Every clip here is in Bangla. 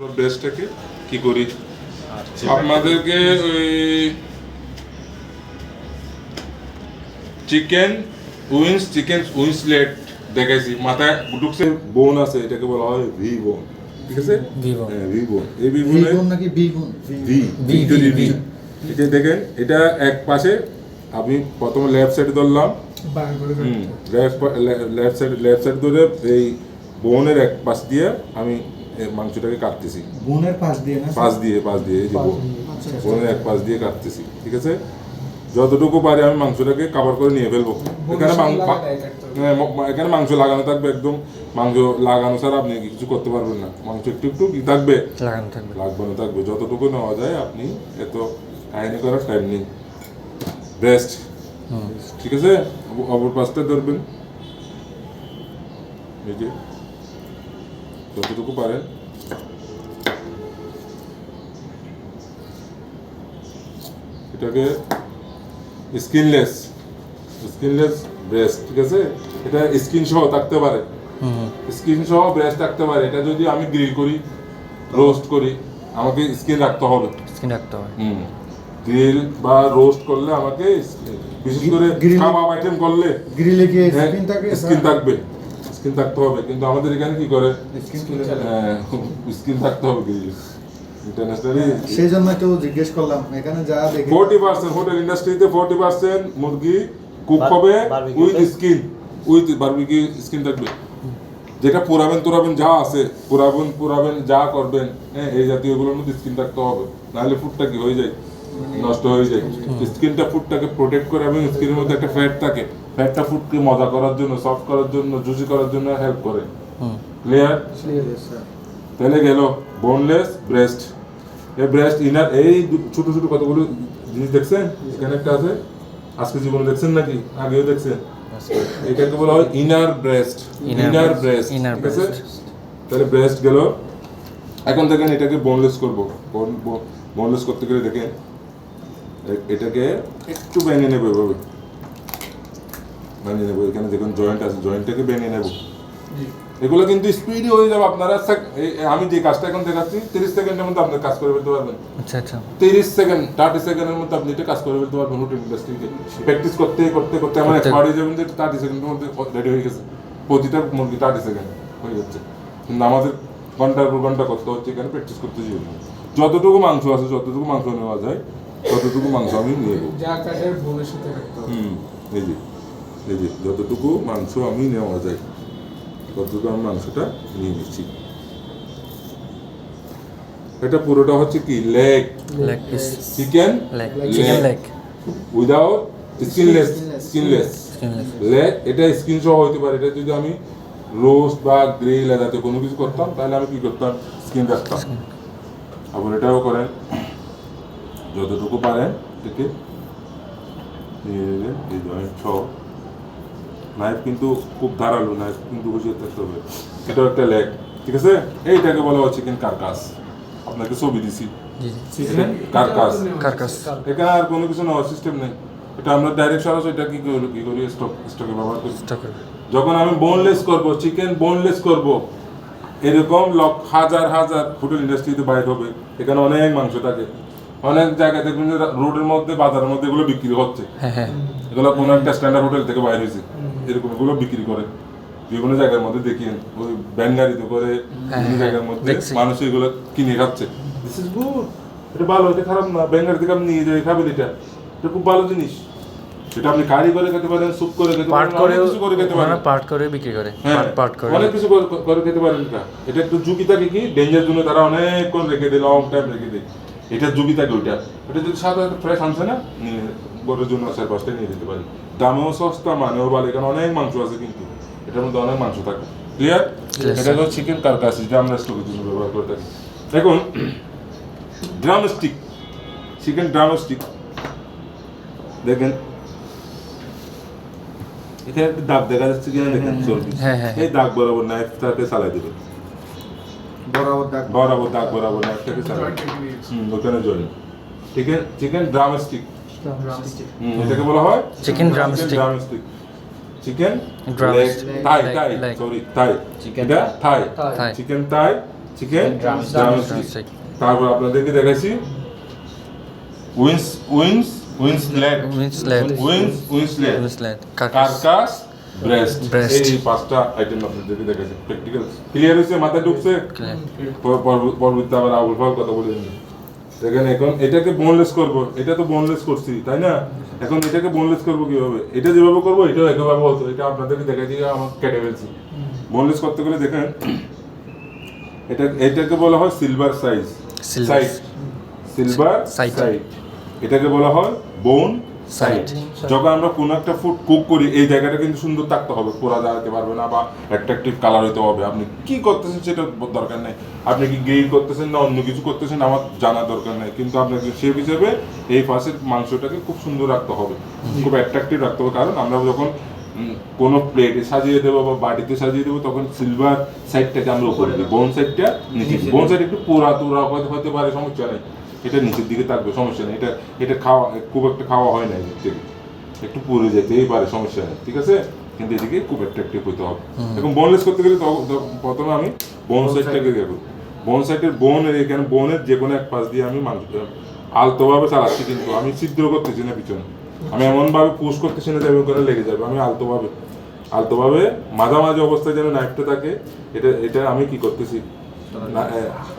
ব্রেস্টটাকে কি করি আপনাদেরকে ওই চিকেন উইংসলেট দেখাইছি মাথায় ঢুকছে বোন আছে এটাকে বলা হয় ভি বোন ঠিক আছে ভি বোন এই ভি বোনে নাকি বি বোন ভি এটা দেখেন এটা এক পাশে আমি প্রথমে লেফট সাইড ধরলাম লেফট সাইড ধরে এই বোনের এক পাশ দিয়ে আমি মাংসটাকে কাটতেছি বোনের পাশ দিয়ে না পাশ দিয়ে এই যে বোনের এক পাশ দিয়ে কাটতেছি ঠিক আছে যতটুকু পারি আমি মাংসটাকে কভার করে নিয়ে ফেলবো এখানে মাংস লাগানো থাকবে একদম মাংস লাগানো ছাড়া আপনি কিছু করতে পারবেন না মাংস একটু কি থাকবে লাগানো থাকবে যতটুকু নেওয়া যায় আপনি এত কাহিনী করার টাইম নেই ব্রেস্ট ঠিক আছে অপর পাশটা ধরবেন এই যে যতটুকু পারেন এটাকে স্কিনলেস ব্রেস্ট ঠিক আছে এটা স্কিন সহ থাকতে পারে স্কিন সহ ব্রেস্ট থাকতে পারে এটা যদি আমি গ্রিল করি রোস্ট করি আমাকে স্কিন রাখতে হবে গ্রিল বা রোস্ট করলে আমাকে বিশেষ করে কাবাব আইটেম করলে গ্রিলে কি স্কিন থাকবে স্কিন থাকতে হবে কিন্তু আমাদের এখানে কি করে স্কিন থাকতে হবে গ্রিল ইন্টারন্যাশনালি সেই জন্য তো জিজ্ঞেস করলাম এখানে যা দেখি 40% হোটেল ইন্ডাস্ট্রিতে 40% মুরগি কুক হবে উইথ বারবিকিউ স্কিন থাকবে যেটা পোড়াবেন যা আছে পোড়াবেন যা করবেন হ্যাঁ এই জাতীয় গুলোর মধ্যে স্কিন থাকতে হবে নাহলে ফুডটা কি হয়ে যায় নষ্ট হয়ে যায় স্কিনটা ফুডটাকে প্রোটেক্ট করে এবং স্কিনের মধ্যে একটা ফ্যাট থাকে ফ্যাটটা ফুডকে মজা করার জন্য সফট করার জন্য জুসি করার জন্য হেল্প করে ক্লিয়ার তাহলে গেল বোনলেস ব্রেস্ট এই ব্রেস্ট ইনার এই ছোট ছোট কতগুলো জিনিস দেখছেন এখানে একটা আছে আজকে জীবনে দেখছেন নাকি আগেও দেখছেন এটাকে বলা হয় ইনার ব্রেস্ট ঠিক আছে তাহলে ব্রেস্ট গেল এখন দেখেন এটাকে বোনলেস করব বোনলেস করতে গেলে দেখেন এটাকে একটু ভেঙে নেব এভাবে ভেঙে নেব এখানে দেখুন জয়েন্ট আছে জয়েন্টটাকে ভেঙে নেব এগুলো কিন্তু স্পিডই হয়ে যাবে আপনারা আমি যে কাজটা এখন দেখাচ্ছি 30 সেকেন্ডের মধ্যে আপনি কাজ করে ফেলতে পারবেন 30 সেকেন্ড 30 সেকেন্ডের মধ্যে আপনি এটা কাজ করে ফেলতে পারবেন হোটেল ইন্ডাস্ট্রিতে প্র্যাকটিস করতে আমার এক্সপার্ট হয়ে যাবেন যে 30 সেকেন্ডের মধ্যে রেডি হয়ে গেছে প্রতিটা মুরগি 30 সেকেন্ড হয়ে যাচ্ছে কিন্তু আমাদের ঘন্টার পর ঘন্টা করতে হচ্ছে এখানে প্র্যাকটিস করতে যাই যতটুকু মাংস আছে যতটুকু মাংস নেওয়া যায় ততটুকু মাংস আমি নিয়ে নেব এই যে যতটুকু মাংস আমি নেওয়া যায় ততটুকু আমি মাংসটা নিয়ে নিচ্ছি এটা পুরোটা হচ্ছে কি leg chicken leg without skinless leg এটা স্কিন সহ হইতে পারে এটা যদি আমি রোস্ট বা গ্রিল জাতীয় কোনো কিছু করতাম তাহলে আমি কি করতাম স্কিন রাখতাম আবার এটাও করেন যতটুকু পারেন থেকে নিয়ে নেবেন এই জয়েন্ট সহ নাইফ কিন্তু খুব ধারালো নাইফ কিন্তু বুঝিয়ে থাকতে হবে এটাও একটা লেগ ঠিক আছে এইটাকে বলা হয় চিকেন কারকাস আপনাকে ছবি দিছি চিকেন কারকাস এখানে আর কোনো কিছু নেওয়ার সিস্টেম নেই এটা আমরা ডাইরেক্ট সরাসরি এটা কি করি স্টকে ব্যবহার করি যখন আমি বোনলেস করব চিকেন বোনলেস করব এরকম হাজার হোটেল ইন্ডাস্ট্রিতে বাইর হবে এখানে অনেক মাংস থাকে অনেক জায়গায় দেখবেন যে রোডের মধ্যে বাজারের মধ্যে এগুলো বিক্রি হচ্ছে এগুলো কোনো একটা স্ট্যান্ডার্ড হোটেল থেকে বাইরে হয়েছে এরকম এগুলো বিক্রি করে বিভিন্ন জায়গার মধ্যে দেখিয়েন ওই ভ্যান গাড়িতে করে বিভিন্ন জায়গার মধ্যে মানুষ এগুলো কিনে খাচ্ছে দিস ইজ গুড এটা ভালো এটা খারাপ না ভ্যান গাড়ি থেকে আপনি নিয়ে যাই খাবেন এটা খুব ভালো জিনিস সেটা আপনি কারি করে খেতে পারেন স্যুপ করে খেতে পারেন অনেক কিছু করে খেতে পারেন পার্ট করে বিক্রি করে পার্ট করে অনেক কিছু করে খেতে পারেন এটা একটু ঝুঁকি থাকে কি ডেঞ্জার জন্য তারা অনেকক্ষণ রেখে দেয় লং টাইম রেখে দেয় এটা ঝুঁকি থাকে ওটা যদি সাদা ফ্রেশ আনছে না নিয়ে গরুর জন্য 4-5টা নিয়ে যেতে পারি দামেও সস্তা মানেও ভালো এখানে অনেক মাংস আছে কিন্তু এটার মধ্যে অনেক মাংস থাকে ক্লিয়ার এটা হলো চিকেন কারকাস যেটা আমরা স্টোকের জন্য ব্যবহার করে থাকি দেখুন ড্রামস্টিক চিকেন ড্রামস্টিক দেখেন এটা একটা দাগ দেখা যাচ্ছে কিনা দেখেন চর্বি এই দাগ বরাবর নাইফটাকে চালাই দেবেন বরাবর নাইফটাকে চালাই ওখানে জয়েন ঠিক আছে চিকেন ড্রামস্টিক এটাকে বলা হয় চিকেন ড্রামস্টিক চিকেন থাই চিকেন থাই চিকেন Drumstick. ড্রামস্টিক। তারপর আপনাদেরকে দেখাইছি উইন্সলেট Winslet. কারকাস ব্রেস্ট। Breast. এই পাঁচটা আইটেম আপনাদেরকে দেখাইছি। প্র্যাকটিক্যাল ক্লিয়ার হয়েছে, মাথায় ঢুকছে? পরবর্তীতে আবার আবুল ফাল কথা বলে দেখেন। এখন এটাকে বোনলেস করব, এটা তো বোনলেস করছি তাই না? এখন এটাকে বোনলেস করব কিভাবে? এটা যেভাবে করব এটাও একইভাবে হতো। এটা আপনাদেরকে দেখাই দিয়ে আমার কেটে ফেলছি। বোনলেস করতে গেলে দেখেন এটাকে বলা হয় silver size Silver. Side, silver Side. Side. এটাকে বলা হয় বোন সাইড। যখন আমরা কোনো একটা ফুড কুক করি এই জায়গাটা কিন্তু সুন্দর থাকতে হবে, পোড়া দাঁড়াতে পারবে না বা অ্যাট্রাকটিভ কালার হতে হবে। আপনি কি করতেছেন সেটা দরকার নেই, আপনি কি গ্রিল করতেছেন না অন্য কিছু করতেছেন আমার জানার দরকার নেই, কিন্তু আপনাকে সে হিসেবে এই ফার্স্টের মাংসটাকে খুব সুন্দর রাখতে হবে, খুব অ্যাট্রাকটিভ রাখতে হবে। কারণ আমরা যখন কোনো প্লেটে সাজিয়ে দেবো বা বাটিতে সাজিয়ে দেবো তখন সিলভার সাইডটাকে আমরা উপরে দিই, বোন সাইডটা নিচে দিই। বোন সাইড একটু পোড়া তোড়া হতে পারে, সমস্যা নেই, এটা নিচের দিকে থাকবে, সমস্যা নেই। এটা খাওয়া খুব একটা খাওয়া হয় না, এদিক থেকে একটু পুড়ে যেতেই পারে, সমস্যা নেই, ঠিক আছে। কিন্তু এদিকে খুব অ্যাট্রাকটিভ হতে হবে। এখন বোনলেস করতে গেলে প্রথমে আমি বোন সাইডটাকে দেখব। বোন সাইডের এখানে বোনের যে কোনো এক পাশ দিয়ে আমি মাংসটা আলতোভাবে চালাচ্ছি, কিন্তু আমি ছিদ্র করতেছি না পিছনে, আমি এমনভাবে পুশ করতেছি না যেমন করে লেগে যাবে। আমি আলতোভাবে মাঝামাঝি অবস্থায় যেন নাইফটা থাকে, এটা আমি কি করতেছি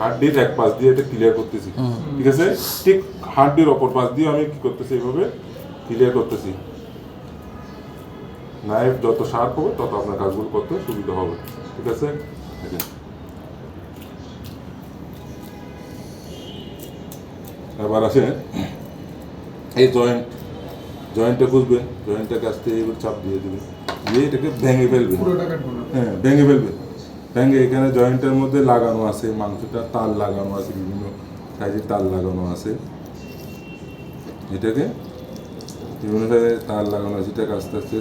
হাড্ডির এক পাশ দিয়ে এটা ক্লিয়ার করতেছি, ঠিক আছে। ঠিক হাড্ডির অপর পাশ দিয়ে আমি কি করতেছি এইভাবে ক্লিয়ার করতেছি। নাইফ যত শার্প হবে তত আপনার কাজগুলো করতে সুবিধা হবে, ঠিক আছে। দেখেন এবার আছে এই জয়েন্টটা খুঁজবেন, জয়েন্টটাকে আসতে এবার চাপ দিয়ে দেবেন, দিয়ে এটাকে ভেঙে ফেলবেন। হ্যাঁ ভেঙে ফেলবেন, ভেঙে এখানে জয়েন্টের মধ্যে লাগানো আছে মাংসটা, তার লাগানো আছে, বিভিন্ন সাইজের তার লাগানো আছে, এটাকে বিভিন্ন সাইজের তার লাগানো আছে, এটাকে আস্তে আস্তে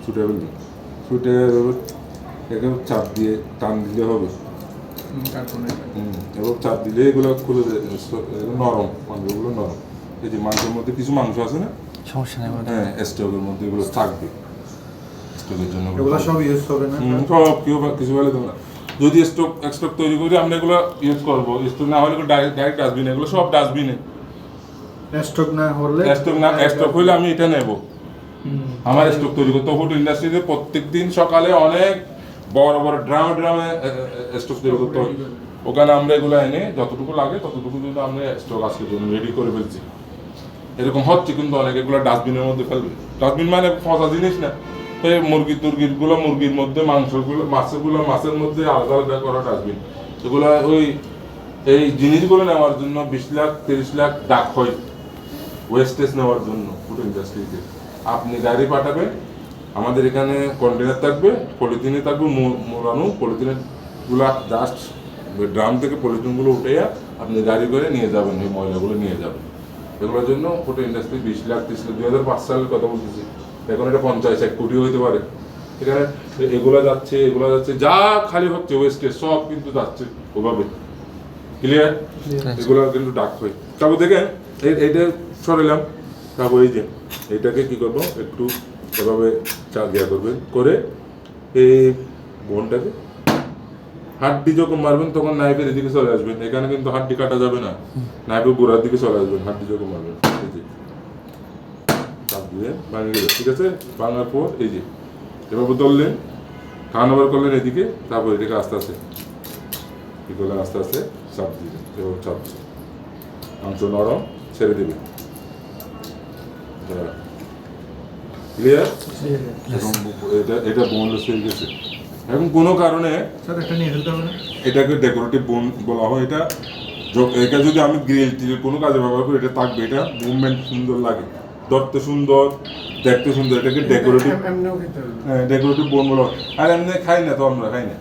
ছুটে ফেলবেন। ছুটে এটাকে চাপ দিয়ে টান দিলে হবে, এবং চাপ দিলে এগুলো খুলে নরম, মাংসগুলো নরম। এই যে মাংসের মধ্যে কিছু মাংস আছে না, সমস্যা নেই। হ্যাঁ স্টকের মধ্যে এগুলো থাকবে, স্টকের জন্য এগুলো সব ইউজ হবে না? সব কেউ কিছু বলে দেবো না। যদি স্টক তৈরি করি আমরা এগুলো ইউজ করবো, স্টক না হলে ডাইরেক্ট ডাস্টবিনে, এগুলো সব ডাস্টবিনে। স্টক হলে আমি এটা নেব, আমার স্টক তৈরি করতে হোটেল ইন্ডাস্ট্রিতে প্রত্যেক দিন সকালে অনেক বড় বড় ড্রামে স্টক তৈরি করতে হয়। ওখানে আমরা এগুলো এনে যতটুকু লাগে ততটুকু যদি আমরা স্টক আজকের জন্য রেডি করে ফেলছি। এরকম হচ্ছে কিন্তু অনেক, এগুলো ডাস্টবিনের মধ্যে ফেলবে। ডাস্টবিন মানে ফসা জিনিস না, এই মুরগির মধ্যে মাছের মধ্যে আলাদা আলাদা করা ডাস্টবিন। এগুলো এই জিনিসগুলো নেওয়ার জন্য 20 লাখ 30 লাখ ডাক হয় ওয়েস্টেজ নেওয়ার জন্য ফুড ইন্ডাস্ট্রিতে। আপনি গাড়ি পাঠাবেন, আমাদের এখানে কন্টেনার থাকবে, পলিথিনে থাকবে মোড়ানো, পলিথিনের গুলা জাস্ট ড্রাম থেকে পলিথিনগুলো উঠে আপনি গাড়ি করে নিয়ে যাবেন, এই ময়লাগুলো নিয়ে যাবেন। এগুলোর জন্য ফুড ইন্ডাস্ট্রি 20 লাখ 30 লাখ 2005 সালের কথা বলতেছি, এখন এটা 50-1 কোটি হইতে পারে। এখানে এগুলো যাচ্ছে যা খালি হচ্ছে ওয়েস্টেজ সব কিন্তু যাচ্ছে ওভাবে, ক্লিয়ার। এগুলো কিন্তু ডাক হয়। তারপর দেখেন এইটা সরাইলাম, তারপর এই যে এইটাকে কি করবো একটু এভাবে করবেন করে এই বোনটাকে হাড্ডি যখন মারবেন তখন নাইফের এদিকে চলে আসবেন, এখানে কিন্তু হাড্ডি কাটা যাবে না, নাইফের গোড়ার দিকে চলে আসবেন। হাড্ডি যখন মারবেন এই যে চাপ দিয়ে ভাঙে গেল, ঠিক আছে। ভাঙার পর এই যে এভাবে ধরলেন, খাওয়ানোবার করলেন এদিকে, তারপর এটাকে আস্তে আস্তে কি করলেন, আস্তে আস্তে চাপ দিলেন, এভাবে চাপ মাংস নরম ছেড়ে দেবেন, ক্লিয়ার। এটা বোনলেস হয়ে গেছে। এখন কোনো কারণে এটাকে ডেকোরেটিভ বোন বলা হয়। এটা যদি আমি গ্রিল কোনো কাজে ব্যবহার করি এটা থাকবে, এটা মুভমেন্ট সুন্দর লাগে, ধরতে সুন্দর, দেখতে সুন্দর, এটাকে ডেকোরেটিভ বোন বলা হয়। আর এমনি খাই না তো, আমরা খাই না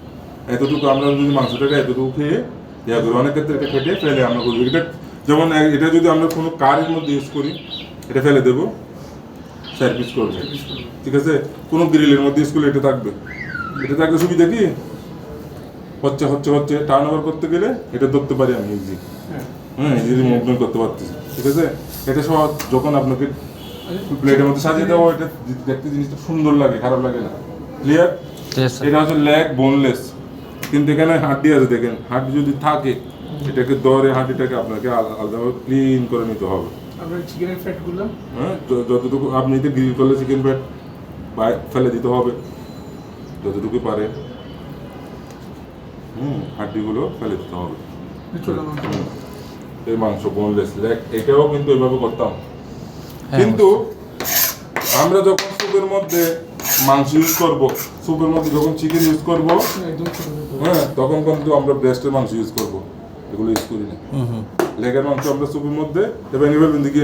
এতটুকু, আমরা যদি মাংসটাকে এতটুকু খেয়ে ইয়া করি, অনেক ক্ষেত্রে এটা খেটে ফেলে আমরা করি। এটা যেমন এটা যদি আমরা কোনো কারের মধ্যে ইউজ করি এটা ফেলে দেবো, সার্ভিস করবে, ঠিক আছে। কোনো গ্রিলের মধ্যে ইউজ করলে এটা থাকবে, এটা থাকলে সুবিধা কি হচ্ছে টার্ন ওভার করতে গেলে এটা ধরতে পারি আমি ইজি, ইজি মুভমেন্ট করতে পারতেছি, ঠিক আছে। এটা সব যখন আপনাকে প্লেটের মধ্যে সাজিয়ে দেওয়া এটা দেখতে জিনিসটা সুন্দর লাগে, খারাপ লাগে না, ক্লিয়ার। এটা হচ্ছে লেগ বোনলেস, কিন্তু এখানে হাড্ডি আছে দেখেন, হাড্ডি যদি থাকে এটাকে ধরে হাড্ডিটাকে আপনাকে আলাদাভাবে ক্লিন করে নিতে হবে। আপনার চিকেনের ফ্যাটগুলো হ্যাঁ, যতটুকু আপনি তো গ্রিল করলে চিকেন ফ্যাট ফেলে দিতে হবে যতটুকু পারে। হাড্ডিগুলো ফেলে দিতে হবে। চলো মাংস। এই মাংস বোনলেস লেগ এটাও কিন্তু এভাবে করতাম, হ্যাঁ, কিন্তু আমরা যখন স্যুপের মধ্যে মাংস ইউজ করব, স্যুপের মধ্যে যখন চিকেন ইউজ করব, একদম ছোট ছোট। হ্যাঁ তখন কিন্তু আমরা ব্রেস্টের মাংস ইউজ করব, এগুলো ইউজ করি না। লেগের মাংস আমরা স্যুপের মধ্যে ভেঙে ফেলবেন দেখি,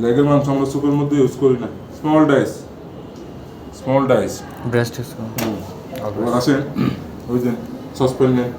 লেগের মাংস আমরা স্যুপের মধ্যে ইউজ করি না। স্মল ডাইস ব্রেস্ট ইউজ করুন। আসেন ওই যে সসপ্যান নেন,